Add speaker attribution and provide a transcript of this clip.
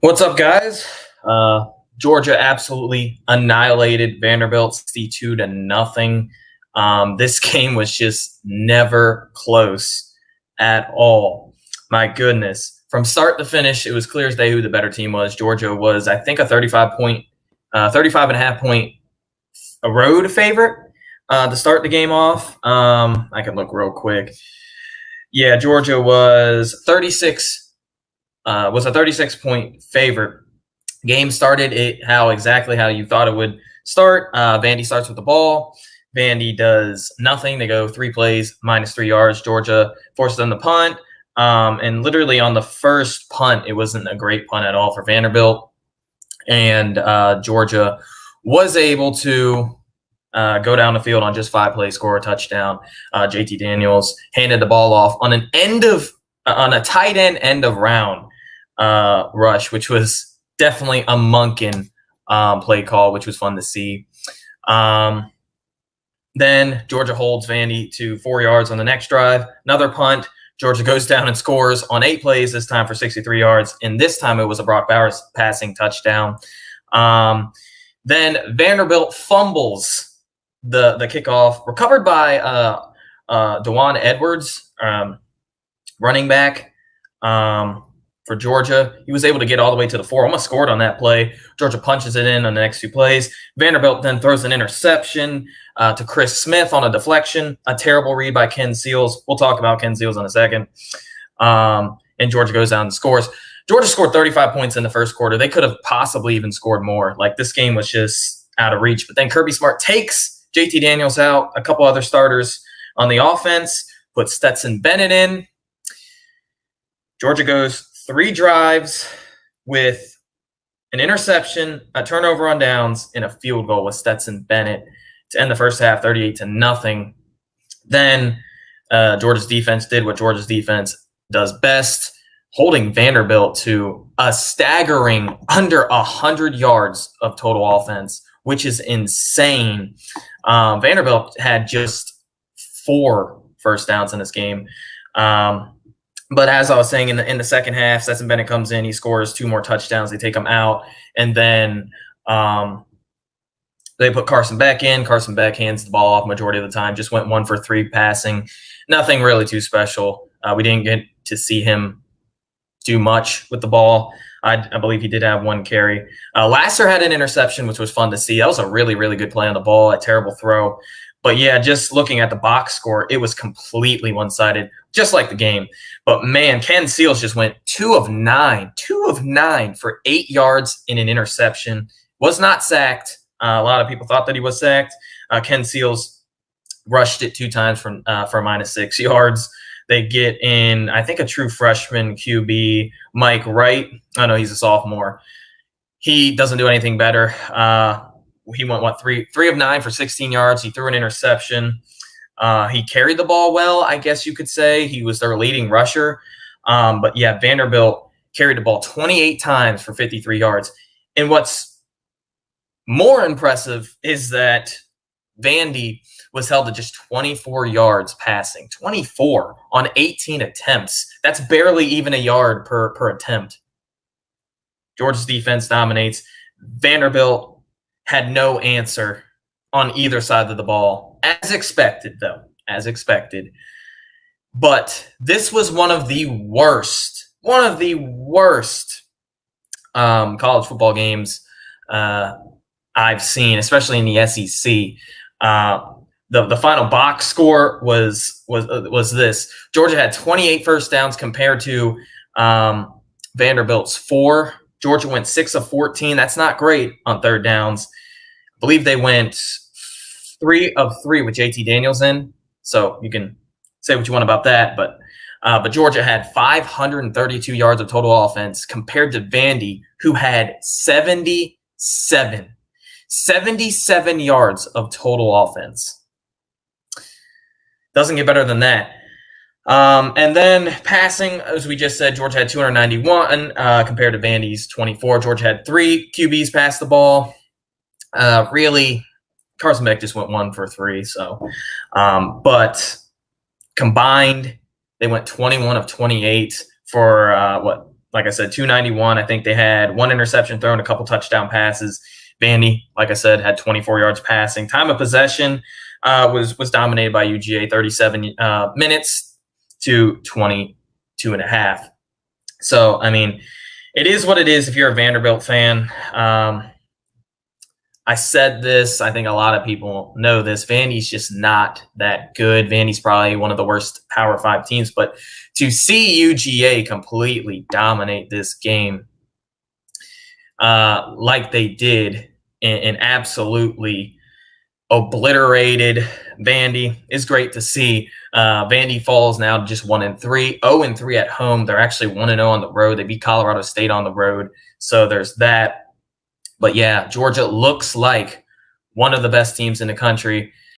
Speaker 1: What's up, guys? Georgia absolutely annihilated Vanderbilt 62 to nothing. This game was just never close at all. My goodness. From start to finish, it was clear as day who the better team was. Georgia was, I think, a 35 and a half point a road favorite to start the game off. I can look real quick. Yeah, Georgia was a 36-point favorite. Game started exactly how you thought it would start. Vandy starts with the ball. Vandy does nothing. They go 3 plays, -3 yards. Georgia forces them to punt. And literally on the first punt, it wasn't a great punt at all for Vanderbilt. And Georgia was able to go down the field on just 5 plays, score a touchdown. JT Daniels handed the ball off on a tight end of round rush, which was definitely a Monken play call, which was fun to see. Then Georgia holds Vandy to 4 yards on the next drive. Another punt. Georgia goes down and scores on 8 plays, this time for 63 yards. And this time it was a Brock Bowers passing touchdown. Then Vanderbilt fumbles the kickoff, recovered by Dewan Edwards, running back for Georgia. He was able to get all the way to the 4, almost scored on that play. Georgia punches it in on the next 2 plays. Vanderbilt then throws an interception to Chris Smith on a deflection. A terrible read by Ken Seals. We'll talk about Ken Seals in a second. And Georgia goes down and scores. Georgia scored 35 points in the first quarter. They could have possibly even scored more. Like, this game was just out of reach. But then Kirby Smart takes JT Daniels out, a couple other starters on the offense, puts Stetson Bennett in. Georgia goes 3 drives with an interception, a turnover on downs, and a field goal with Stetson Bennett to end the first half 38 to nothing. Then Georgia's defense did what Georgia's defense does best, holding Vanderbilt to a staggering under 100 yards of total offense, which is insane. Vanderbilt had just 4 first downs in this game. But as I was saying, in the second half, Stetson Bennett comes in. He scores 2 more touchdowns. They take him out. And then they put Carson Beck in. Carson Beck hands the ball off majority of the time. Just went 1 for 3 passing. Nothing really too special. We didn't get to see him do much with the ball. I believe he did have 1 carry. Lasser had an interception, which was fun to see. That was a really, really good play on the ball, a terrible throw. But, yeah, just looking at the box score, it was completely one-sided, just like the game. But, man, Ken Seals just went 2 of 9 for 8 yards in an interception. Was not sacked. A lot of people thought that he was sacked. Ken Seals rushed it 2 times for -6 yards. They get in, I think, a true freshman QB, Mike Wright. I know he's a sophomore. He doesn't do anything better. He went, 3 of 9 for 16 yards. He threw an interception. He carried the ball well, I guess you could say. He was their leading rusher. But, yeah, Vanderbilt carried the ball 28 times for 53 yards. And what's more impressive is that Vandy was held to just 24 yards passing. 24 on 18 attempts. That's barely even a yard per attempt. Georgia's defense dominates. Vanderbilt had no answer on either side of the ball, as expected, though, as expected. But this was one of the worst college football games I've seen, especially in the SEC. The final box score was this. Georgia had 28 first downs compared to Vanderbilt's 4. Georgia went 6 of 14. That's not great on third downs. I believe they went 3 of 3 with JT Daniels in. So you can say what you want about that. But Georgia had 532 yards of total offense compared to Vandy, who had 77 yards of total offense. Doesn't get better than that. And then passing, as we just said, Georgia had 291 compared to Vandy's 24. Georgia had 3 QBs pass the ball. Really, Carson Beck just went 1 for 3. So, but combined, they went 21 of 28 for like I said, 291. I think they had one interception thrown, a couple touchdown passes. Vandy, like I said, had 24 yards passing. Time of possession was dominated by UGA, 37 minutes to 22 and a half. So, I mean, it is what it is if you're a Vanderbilt fan. I said this. I think a lot of people know this. Vandy's just not that good. Vandy's probably one of the worst Power 5 teams. But to see UGA completely dominate this game like they did and absolutely obliterated Vandy is great to see. Vandy falls now to just 1-3, 0-3 at home. They're actually 1-0 on the road. They beat Colorado State on the road. So there's that. But yeah, Georgia looks like one of the best teams in the country.